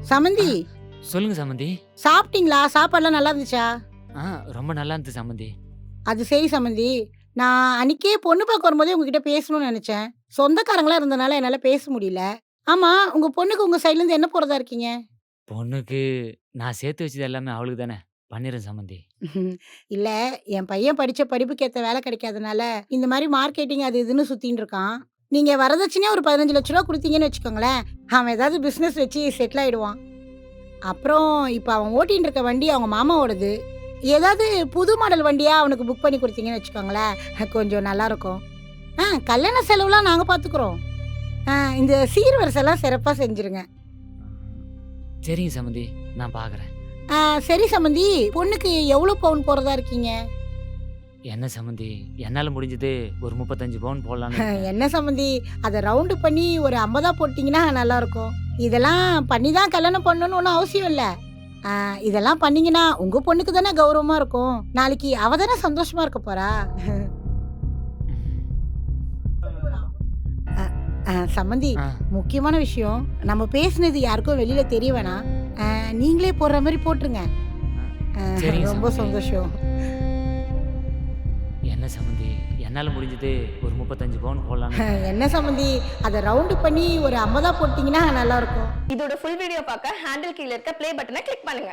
சமந்தி, சொல்லுங்க சம்மந்தி. சாப்பிட்டீங்களா? சாப்பாடுலாம் நல்லா இருந்துச்சா? ஆ ரொம்ப நல்லா இருந்துச்சு சம்மந்தி. அது சரி சமந்தி. நான் அன்னைக்கே பொண்ணு பார்க்க வரும்போதே உங்ககிட்ட பேசணும்னு நெனச்சேன். சொந்தக்காரங்களா இருந்தனால என்னால பேச முடியல. ஆமா, உங்க பொண்ணுக்கு உங்க சைட்லருந்து என்ன போறதா இருக்கீங்க? பொண்ணுக்கு நான் சேர்த்து வச்சது எல்லாமே அவளுக்கு தானே. பண்ணிர்றேன் சம்மந்தி. இல்ல, என் பையன் படிச்ச படிப்புக்கு ஏத்த வேலை கிடைக்காதனால, இந்த மாரி மார்க்கெட்டிங் அது இதுன்னு சுத்தின்னு இருக்கான். நீங்க வரதட்சணையா ஒரு ரூ. 15,00,000 குடுத்தீங்கன்னு வச்சுக்கோங்களேன், அவன் ஏதாவது பிசினஸ் வச்சு செட்டில் ஆயிடுவான். அப்புறம் இப்ப அவன் ஓட்டின்னு இருக்க வண்டி அவங்க மாமாவோடது. ஏதாவது புது மாடல் வண்டியா அவனுக்கு புக் பண்ணி குடுத்தீங்கன்னு வச்சுக்கோங்களேன், கொஞ்சம் நல்லாருக்கும். கல்யாண செலவுலாம் நாங்க பார்த்துக்குறோம். இந்த சீர்வரிசைலாம் சிறப்பா செஞ்சுருங்க. சரிங்க சம்மந்தி. நான் பார்க்குறேன். ஆ சரி சம்மந்தி, பொண்ணுக்கு எவ்வளோ பவுன் போடுறதா இருக்கீங்க? என்ன சம்மந்தி, என்னால முடிஞ்சது ஒரு 35 பவுன் போடலான்னு இருக்கேன். என்ன சம்மந்தி, அத ரவுண்டு பண்ணி ஒரு 50ஆ போட்டீங்கன்னா நல்லாருக்கும். இதெல்லாம் பண்ணி தான் கல்யாணம் பண்ணணும்னு ஒண்ணும் அவசியம் இல்ல. ஆ இதெல்லாம் பண்ணீங்கன்னா, உங்க பொண்ணுக்கு தானே கௌரவமா இருக்கும். நாளைக்கு அவ தானே சந்தோஷமா இருக்க போறா. அ சம்மந்தி, ஆ முக்கியமான விஷயம். நம்ம பேசினது யாருக்கும் வெளியில தெரிய வேணாம். நீங்களே போடுற மாரி போட்டுருங்க. சரிங்க ரொம்ப சம்மந்தி. சந்தோஷம். என்ன சம்மந்தி, என்னால முடிஞ்சது ஒரு 35 பவுன் போடலான்னு இருக்கேன். என்ன சம்மந்தி, அத ரவுண்டு பண்ணி ஒரு 50ஆ போட்டீங்கன்னா நல்லாருக்கும். இதோட ஃபுல் வீடியோ பார்க்க ஹேண்டில் கீழ இருக்க ப்ளே பட்டனை கிளிக் பண்ணுங்க.